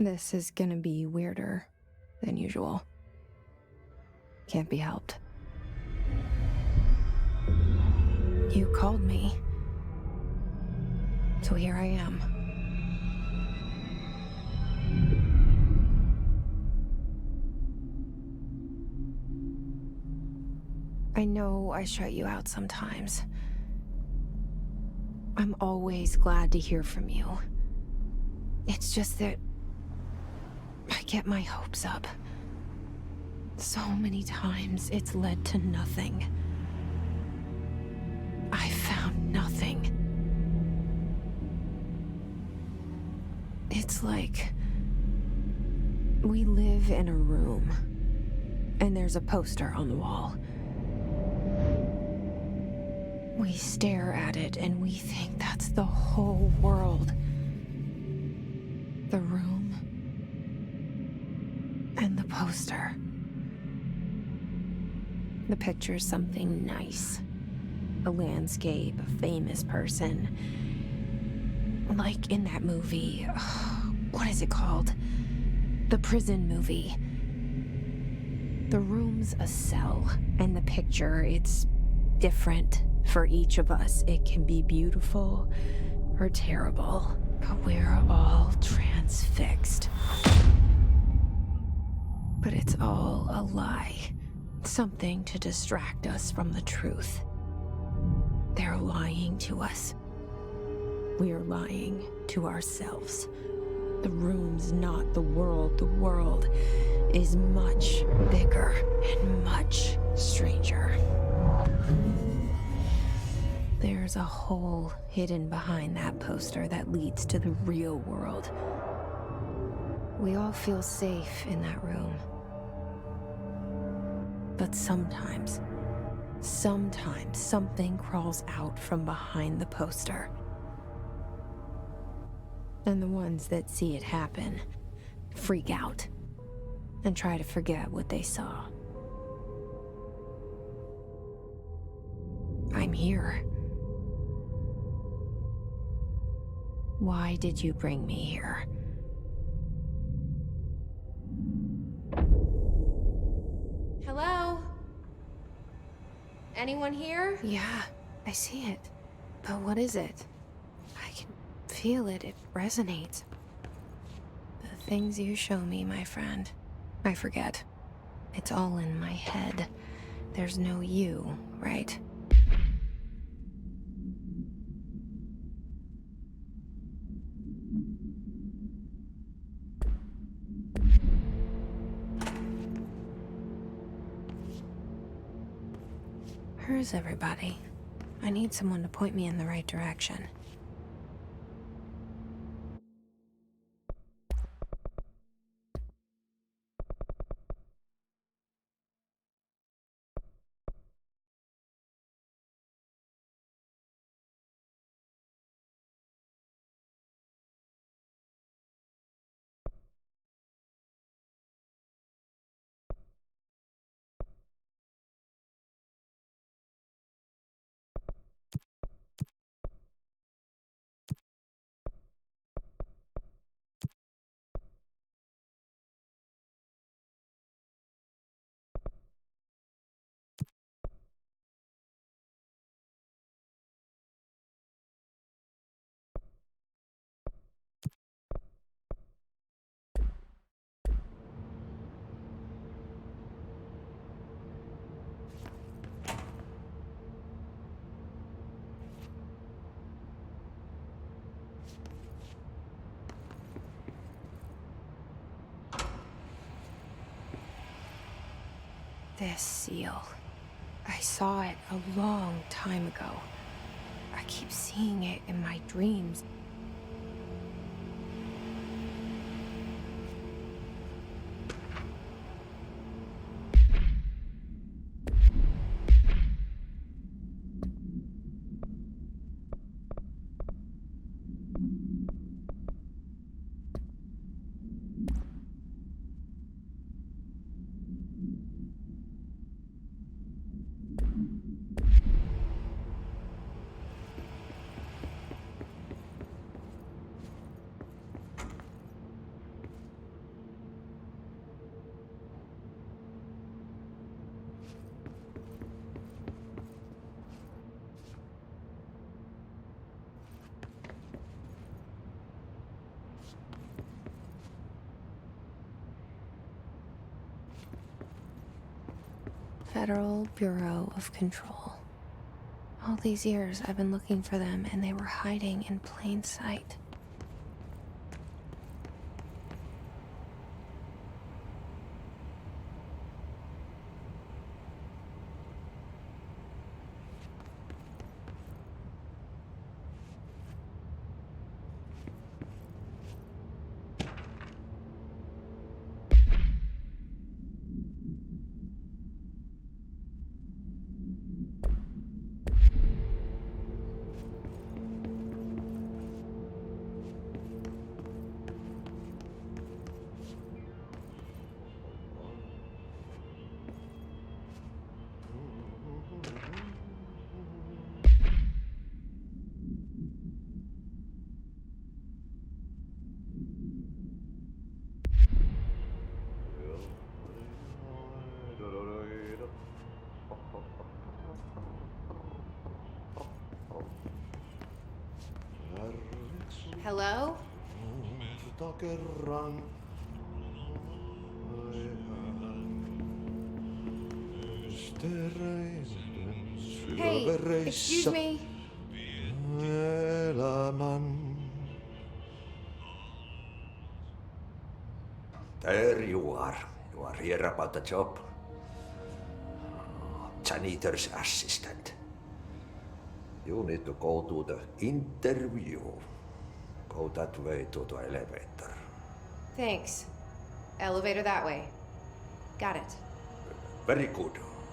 This is gonna be weirder than usual. Can't be helped. You called me. So here I am. I know I shut you out sometimes. I'm always glad to hear from you. It's just that I get my hopes up. So many times it's led to nothing. I found nothing. It's like we live in a room, and there's a poster on the wall. We stare at it and we think that's the whole world. The room and the poster. The picture's something nice. A landscape, a famous person. Like in that movie, what is it called? The prison movie. The room's a cell, and the picture, it's different for each of us. It can be beautiful or terrible, but we're all transfixed. But it's all a lie. Something to distract us from the truth. They're lying to us. We're lying to ourselves. The room's not the world. The world is much bigger and much stranger. There's a hole hidden behind that poster that leads to the real world. We all feel safe in that room. But sometimes something crawls out from behind the poster. And the ones that see it happen freak out and try to forget what they saw. I'm here. Why did you bring me here? Hello? Anyone here? Yeah, I see it. But what is it? I can feel it. It resonates. The things you show me, my friend, I forget. It's all in my head. There's no you, right? Where's everybody? I need someone to point me in the right direction. This seal. I saw it a long time ago. I keep seeing it in my dreams. Federal Bureau of Control. All these years I've been looking for them, and they were hiding in plain sight. Hello? Hey, excuse me. There you are. You are here about the job. Janitor's assistant. You need to go to the interview. Go that way to the elevator. Thanks. Elevator that way. Got it. Very good.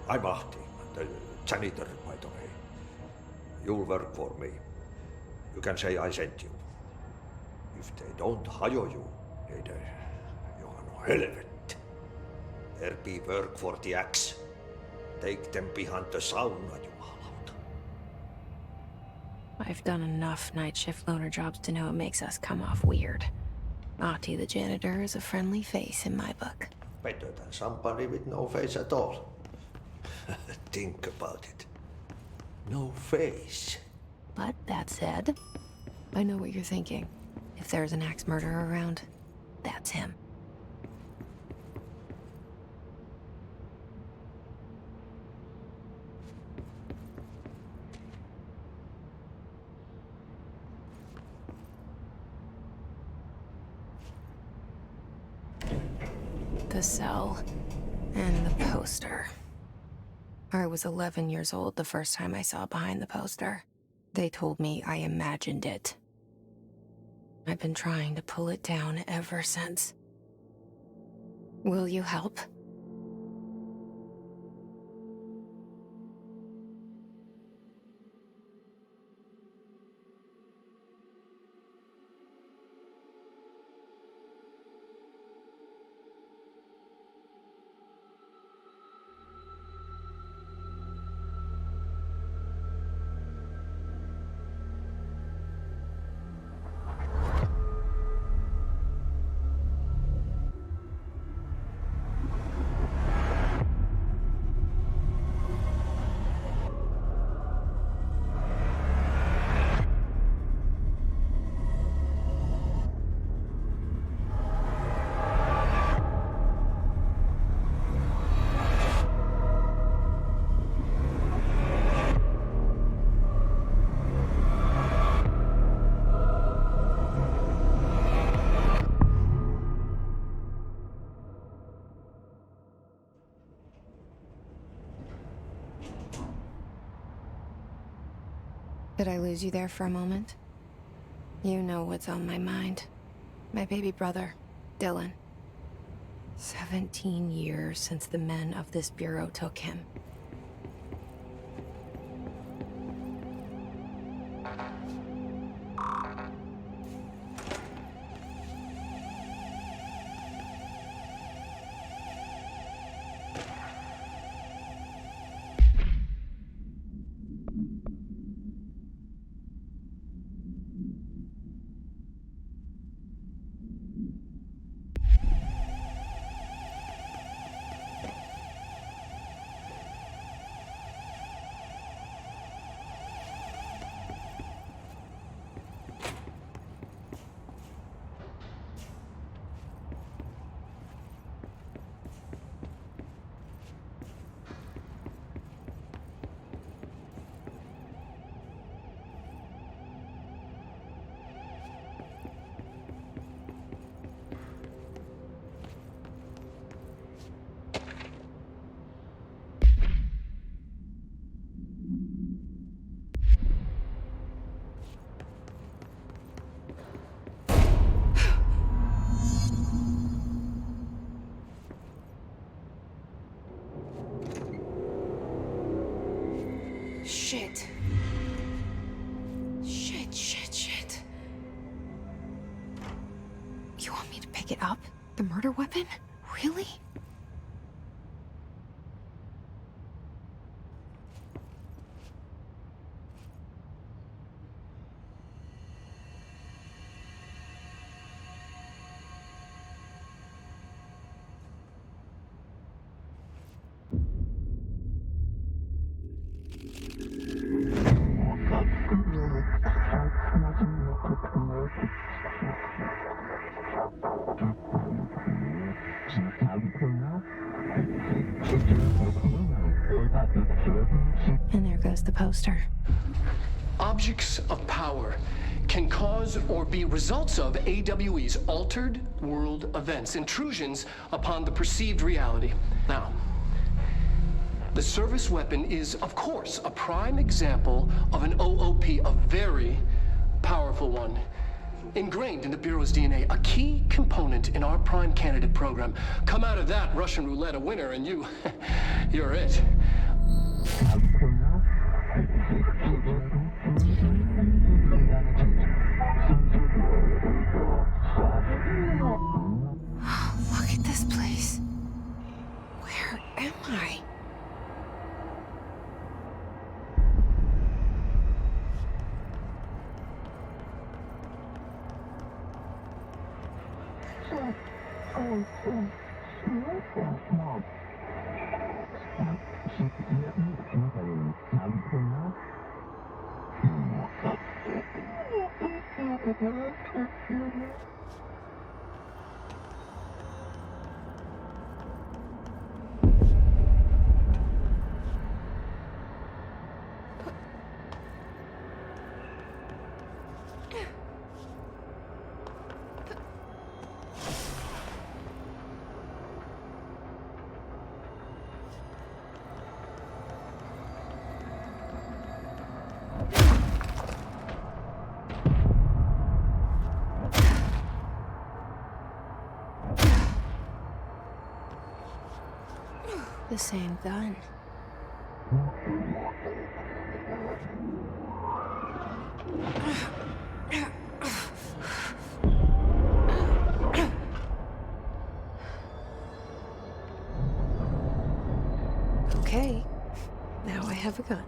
I'm Ahti, the janitor, by the way. You'll work for me. You can say I sent you. If they don't hire you, niin Johan helvet. There be work for the axe. Take them behind the sauna, jumalauta. I've done enough night shift loner jobs to know it makes us come off weird. Ahti the janitor is a friendly face in my book. Better than somebody with no face at all. Think about it. No face. But that said, I know what you're thinking. If there's an axe murderer around, that's him. The cell and the poster. I was 11 years old the first time I saw behind the poster. They told me I imagined it. I've been trying to pull it down ever since. Will you help? Did I lose you there for a moment? You know what's on my mind. My baby brother, Dylan. 17 years since the men of this bureau took him. Shit. Shit. You want me to pick it up? The murder weapon? Really? And there goes the poster. Objects of power can cause or be results of AWE's altered world events, intrusions upon the perceived reality. Now, the service weapon is, of course, a prime example of an OOP, a very powerful one. Ingrained in the Bureau's DNA, a key component in our prime candidate program. Come out of that Russian roulette a winner and you're it. Look at this place. Where am I? The same gun. Okay, now I have a gun.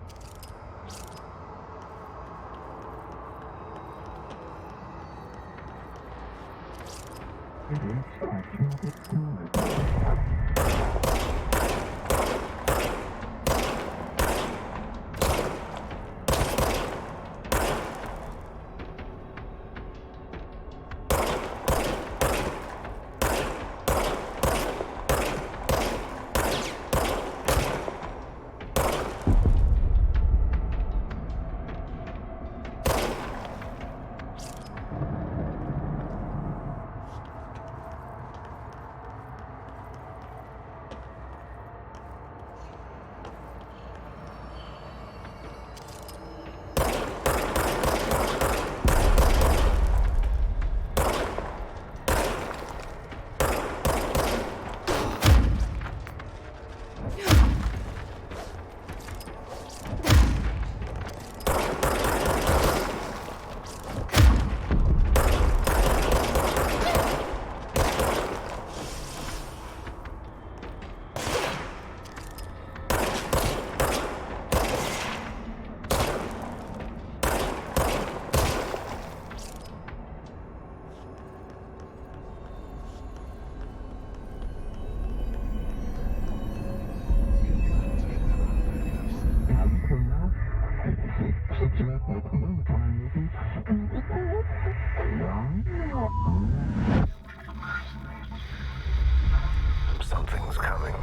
Something's coming.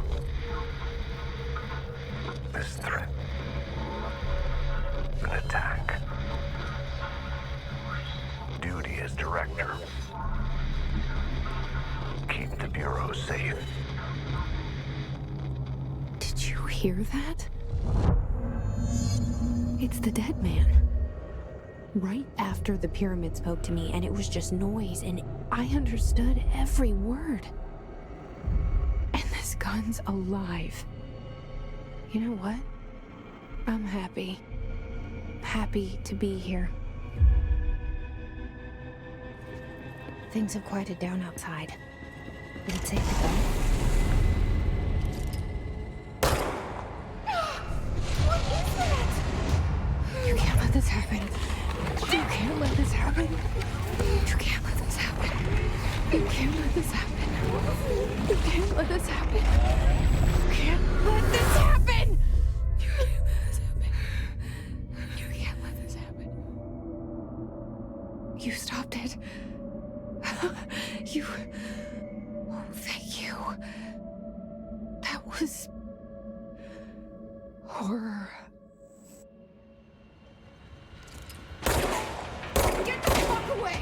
This threat. An attack. Duty as director. Keep the Bureau safe. Did you hear that? It's the dead man. Right after the pyramid spoke to me, and it was just noise, and I understood every word. And this gun's alive. You know what? I'm happy. Happy to be here. Things have quieted down outside. Is it safe to go? What is that? You can't let this happen. You can't let this happen. You can't let this happen. You can't let this happen. You can't let this happen. You can't let this happen. You can't let this happen. You can't let this happen. You stopped it. You... Oh, thank you. That was... horror. Get the fuck away!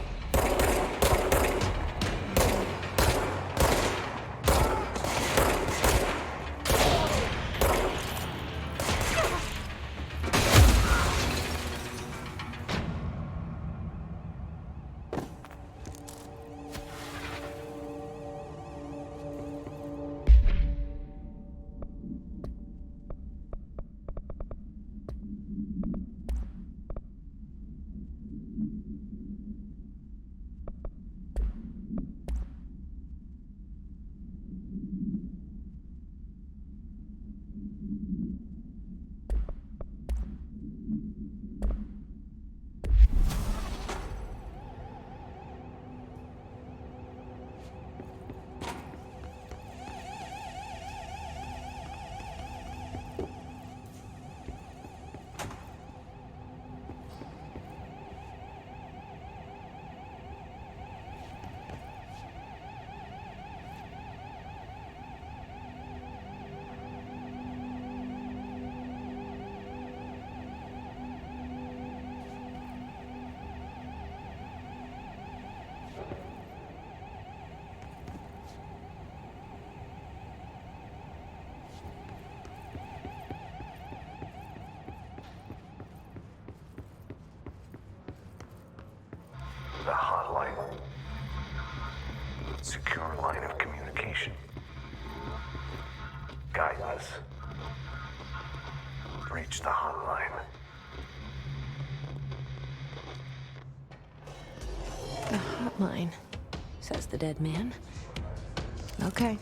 The hotline. Secure line of communication. Guide us. Reach the hotline. The hotline, says the dead man. Okay.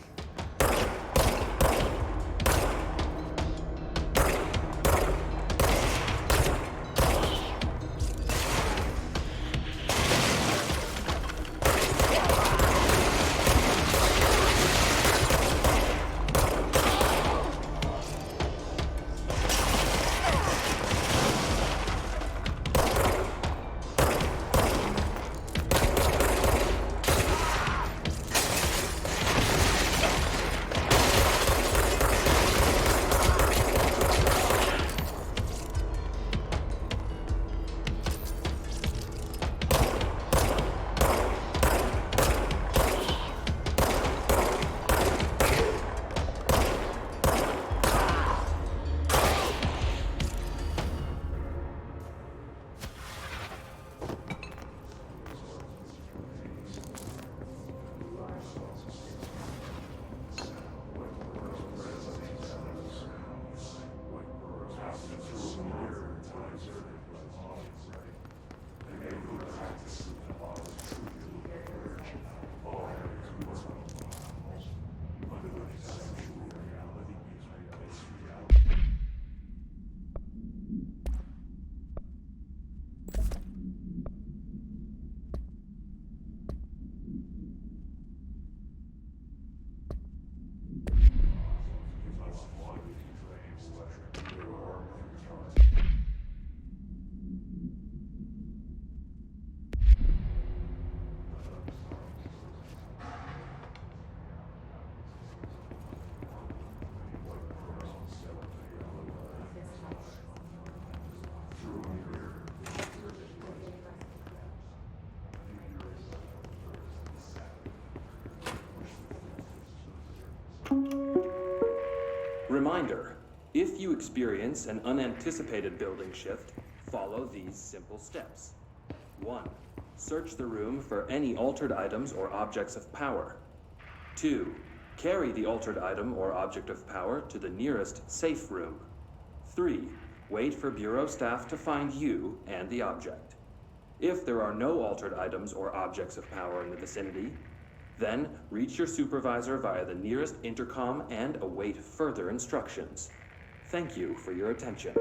Reminder, if you experience an unanticipated building shift, follow these simple steps. 1. Search the room for any altered items or objects of power. 2. Carry the altered item or object of power to the nearest safe room. 3. Wait for Bureau staff to find you and the object. If there are no altered items or objects of power in the vicinity, then reach your supervisor via the nearest intercom and await further instructions. Thank you for your attention.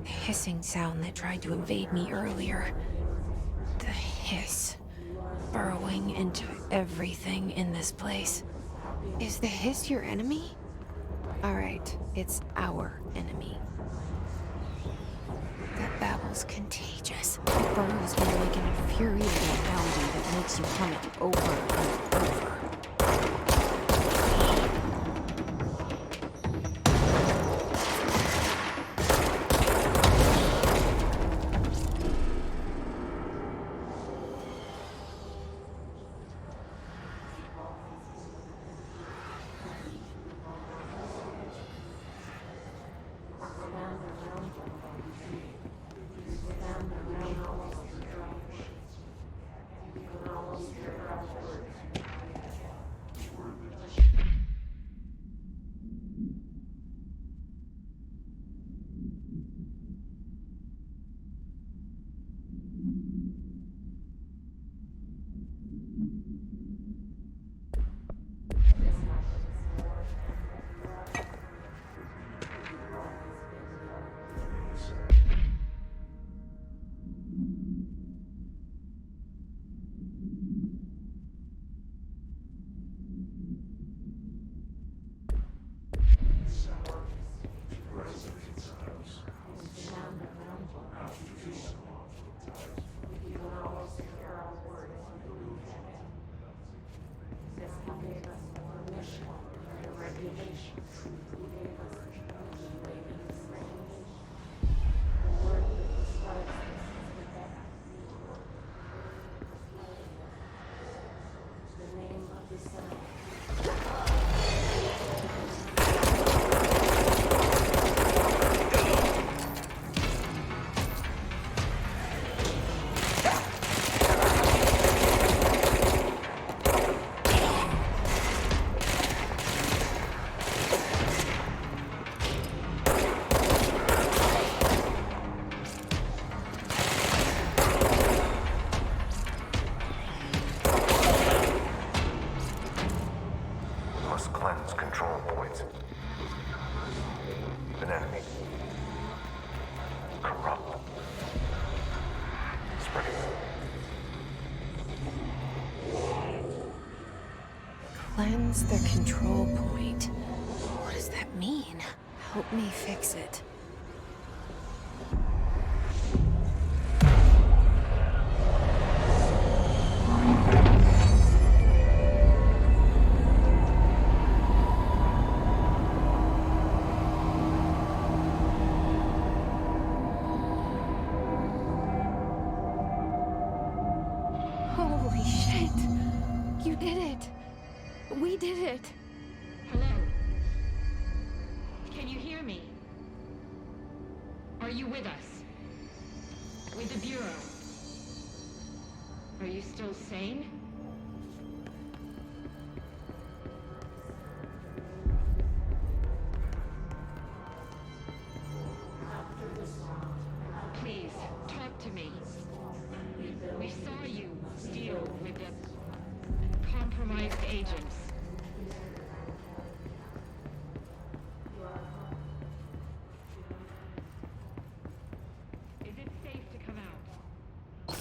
Hissing sound that tried to invade me earlier. The hiss. Burrowing into everything in this place. Is the hiss your enemy? Alright, it's our enemy. That babble's contagious. It burrows me like an infuriating melody that makes you hum it over and over. Cleanse the control point. What does that mean? Help me fix it. it! You did it! We did it! Hello? Can you hear me? Are you with us? With the Bureau? Are you still sane? Please, talk to me. We saw you deal with the compromised agents. Is it safe to come out?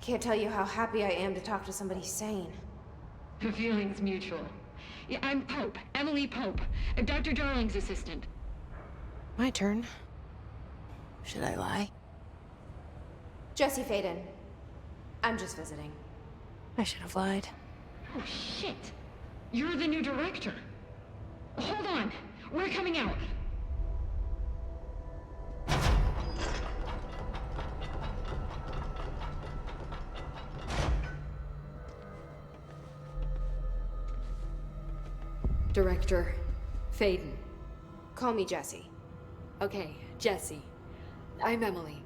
Can't tell you how happy I am to talk to somebody sane. The feeling's mutual. Yeah, I'm Pope, Emily Pope, Dr. Darling's assistant. My turn. Should I lie? Jesse Faden. I'm just visiting. I should have lied. Oh, shit. You're the new director. Hold on. We're coming out. Director Faden. Call me Jesse. Okay, Jesse. I'm Emily.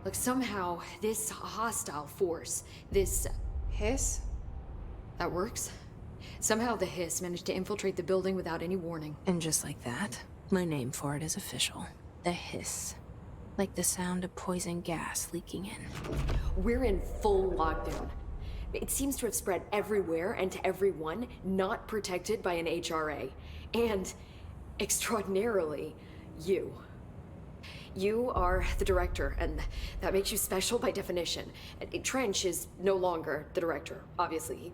Look, somehow this hostile force, this... Hiss? that works? Somehow the Hiss managed to infiltrate the building without any warning. And just like that, my name for it is official. The Hiss. Like the sound of poison gas leaking in. We're in full lockdown. It seems to have spread everywhere and to everyone not protected by an HRA. And, extraordinarily, you. You are the director, and that makes you special by definition. Trench is no longer the director, obviously.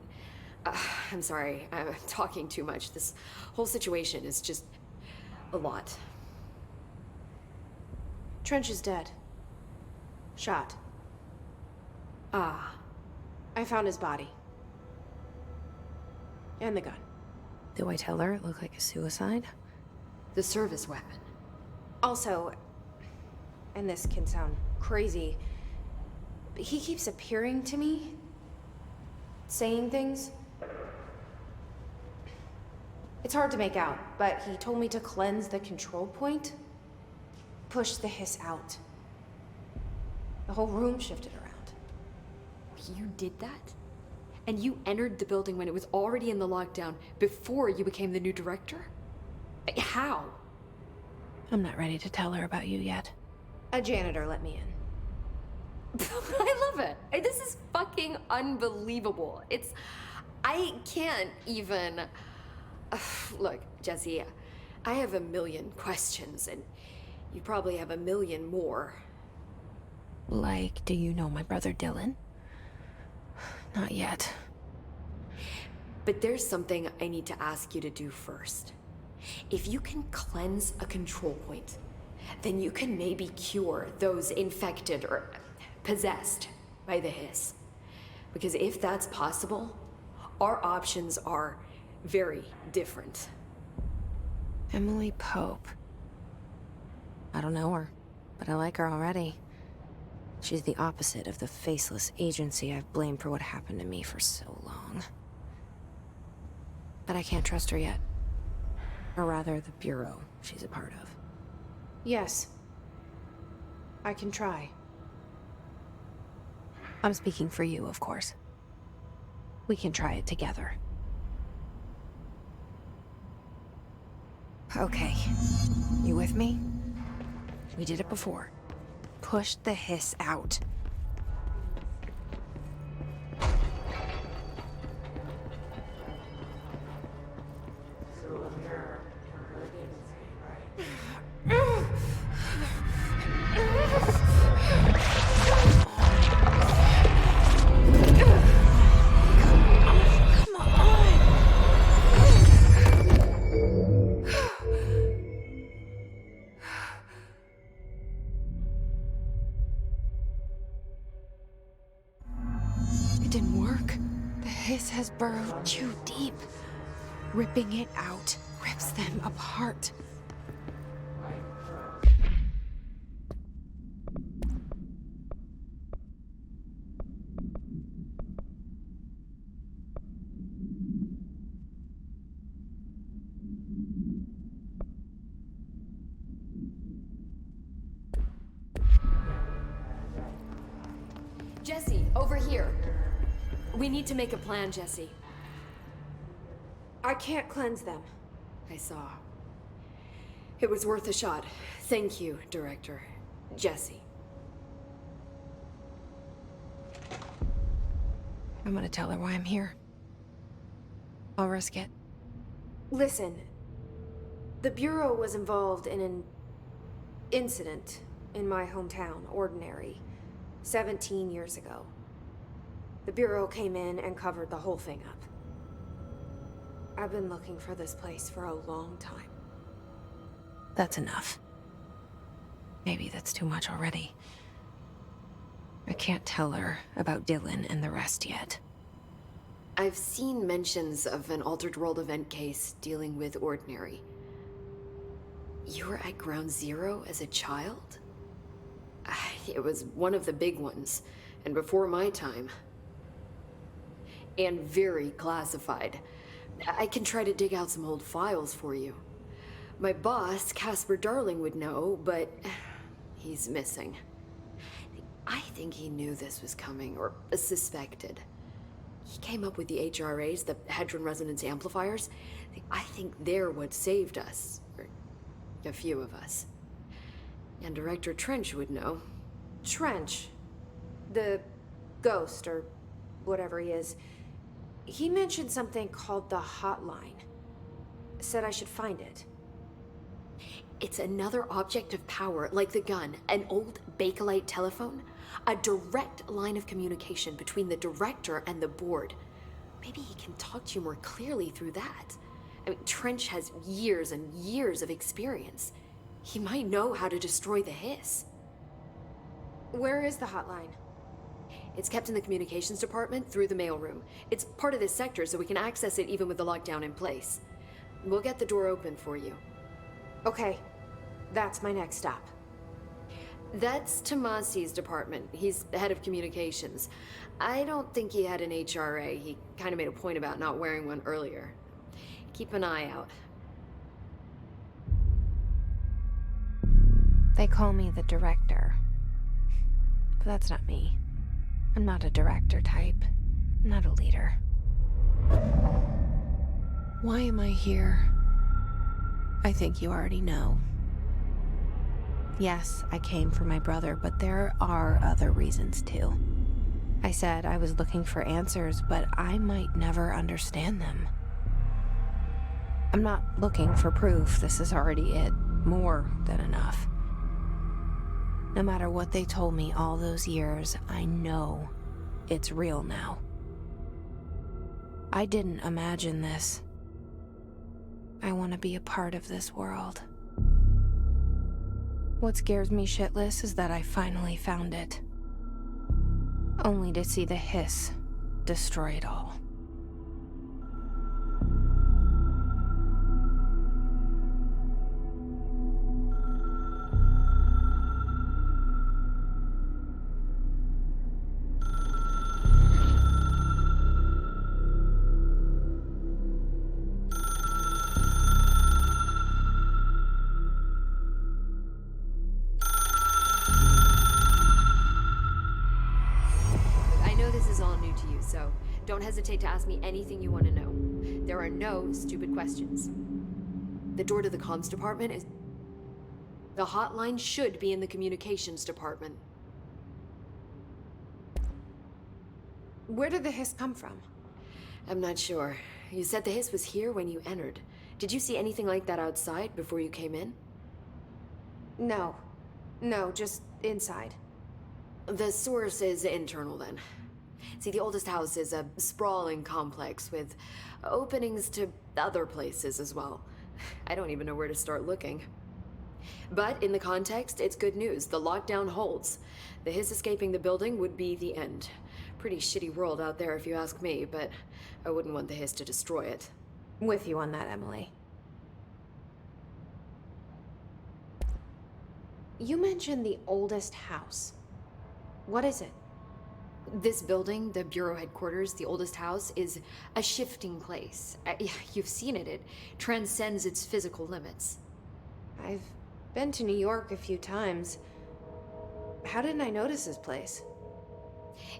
I'm sorry, I'm talking too much. This whole situation is just a lot. Trench is dead. Shot. Ah. I found his body. And the gun. Do I tell her it looked like a suicide? The service weapon. Also, and this can sound crazy, but he keeps appearing to me, saying things. It's hard to make out, but he told me to cleanse the control point, push the Hiss out. The whole room shifted around. You did that? And you entered the building when it was already in the lockdown before you became the new director? How? I'm not ready to tell her about you yet. A janitor let me in. I love it. This is fucking unbelievable. I can't even... Look, Jesse, I have a million questions, and you probably have a million more. Like, do you know my brother Dylan? Not yet. But there's something I need to ask you to do first. If you can cleanse a control point, then you can maybe cure those infected or possessed by the Hiss. Because if that's possible, our options are very different. Emily Pope. I don't know her, but I like her already. She's the opposite of the faceless agency I've blamed for what happened to me for so long. But I can't trust her yet. Or rather, the Bureau she's a part of. Yes. I can try. I'm speaking for you, of course. We can try it together. Okay. You with me? We did it before. Push the Hiss out. It didn't work. The Hiss has burrowed too deep. Ripping it out rips them apart. Jesse, over here. We need to make a plan, Jesse. I can't cleanse them. I saw. It was worth a shot. Thank you, Director. Jesse. I'm gonna tell her why I'm here. I'll risk it. Listen, the Bureau was involved in an incident in my hometown, Ordinary, 17 years ago. The Bureau came in and covered the whole thing up. I've been looking for this place for a long time. That's enough. Maybe that's too much already. I can't tell her about Dylan and the rest yet. I've seen mentions of an Altered World event case dealing with Ordinary. You were at Ground Zero as a child? It was one of the big ones, and before my time. And very classified. I can try to dig out some old files for you. My boss, Casper Darling, would know, but he's missing. I think he knew this was coming, or suspected. He came up with the HRAs, the Hadron Resonance Amplifiers. I think they're what saved us. Or a few of us. And Director Trench would know. Trench. The ghost, or whatever he is. He mentioned something called the Hotline. Said I should find it. It's another object of power, like the gun, an old Bakelite telephone. A direct line of communication between the director and the board. Maybe he can talk to you more clearly through that. I mean, Trench has years and years of experience. He might know how to destroy the Hiss. Where is the Hotline? It's kept in the communications department through the mailroom. It's part of this sector, so we can access it even with the lockdown in place. We'll get the door open for you. Okay, that's my next stop. That's Tomasi's department. He's the head of communications. I don't think he had an HRA. He kind of made a point about not wearing one earlier. Keep an eye out. They call me the director. But that's not me. I'm not a director type. I'm not a leader. Why am I here? I think you already know. Yes, I came for my brother, but there are other reasons too. I said I was looking for answers, but I might never understand them. I'm not looking for proof. This is already it. More than enough. No matter what they told me all those years, I know it's real now. I didn't imagine this. I want to be a part of this world. What scares me shitless is that I finally found it. Only to see the Hiss destroy it all. So don't hesitate to ask me anything you want to know. There are no stupid questions. The door to the comms department is... The hotline should be in the communications department. Where did the Hiss come from? I'm not sure. You said the Hiss was here when you entered. Did you see anything like that outside before you came in? No. No, just inside. The source is internal then. See, the oldest house is a sprawling complex with openings to other places as well. I don't even know where to start looking. But in the context, it's good news. The lockdown holds. The Hiss escaping the building would be the end. Pretty shitty world out there if you ask me, but I wouldn't want the Hiss to destroy it. With you on that, Emily. You mentioned the oldest house. What is it? This building, the Bureau headquarters, the oldest house, is a shifting place. You've seen it. It transcends its physical limits. I've been to New York a few times. How didn't I notice this place?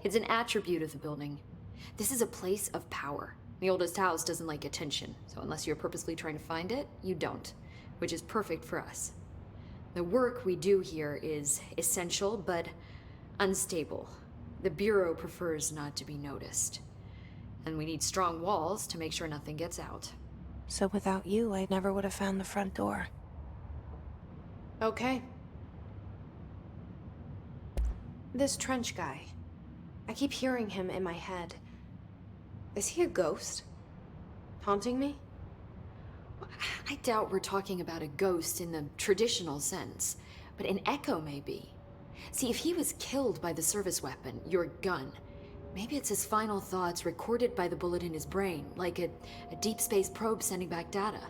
It's an attribute of the building. This is a place of power. The oldest house doesn't like attention, so unless you're purposely trying to find it, you don't, which is perfect for us. The work we do here is essential, but unstable. The Bureau prefers not to be noticed. And we need strong walls to make sure nothing gets out. So without you, I never would have found the front door. Okay. This Trench guy. I keep hearing him in my head. Is he a ghost? Haunting me? I doubt we're talking about a ghost in the traditional sense, but an echo maybe. See, if he was killed by the service weapon, your gun, maybe it's his final thoughts recorded by the bullet in his brain, like a deep space probe sending back data.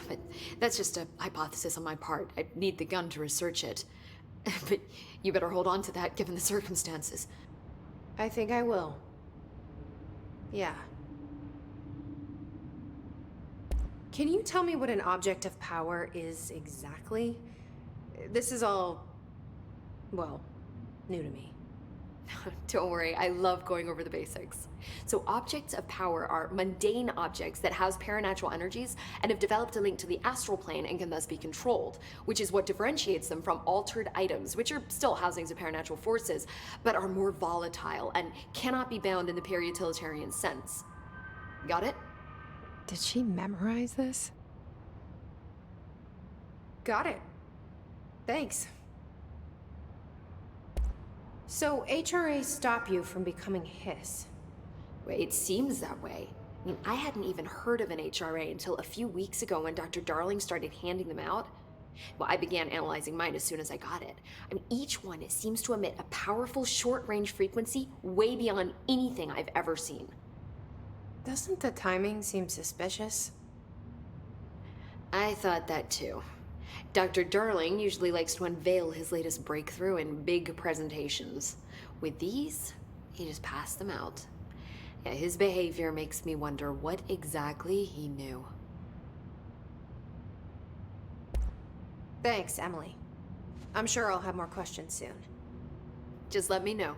But that's just a hypothesis on my part. I'd need the gun to research it. But you better hold on to that given the circumstances. I think I will. Yeah. Can you tell me what an object of power is exactly? This is all, well, new to me. Don't worry, I love going over the basics. So objects of power are mundane objects that house paranatural energies and have developed a link to the astral plane and can thus be controlled, which is what differentiates them from altered items, which are still housings of paranatural forces, but are more volatile and cannot be bound in the peri-utilitarian sense. Got it? Did she memorize this? Got it. Thanks. So HRA stop you from becoming Hiss? Well, it seems that way. I mean, I hadn't even heard of an HRA until a few weeks ago when Dr. Darling started handing them out. Well, I began analyzing mine as soon as I got it. I mean, each one seems to emit a powerful short-range frequency way beyond anything I've ever seen. Doesn't the timing seem suspicious? I thought that too. Dr. Darling usually likes to unveil his latest breakthrough in big presentations. With these, he just passed them out. Yeah, his behavior makes me wonder what exactly he knew. Thanks, Emily. I'm sure I'll have more questions soon. Just let me know.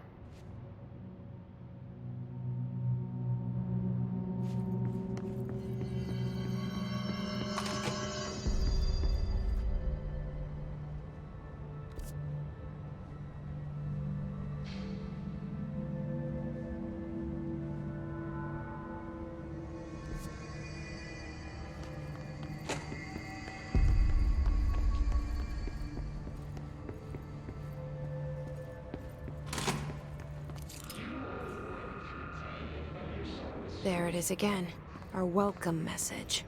There it is again. Our welcome message.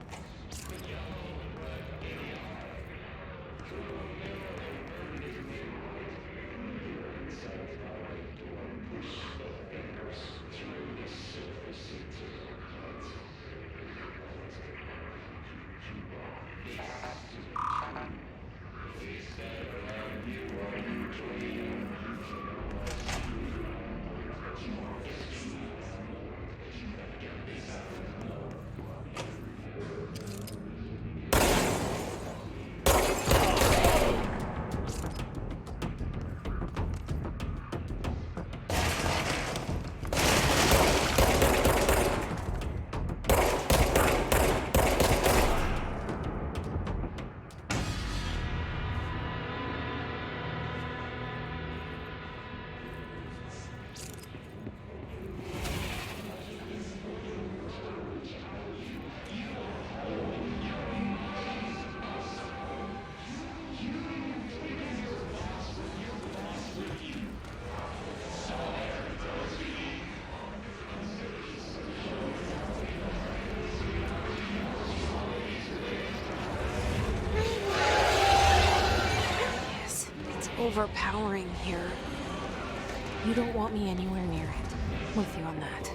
Overpowering here. You don't want me anywhere near it. With you on that.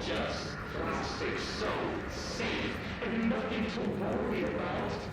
Just plastic so safe and nothing to worry about.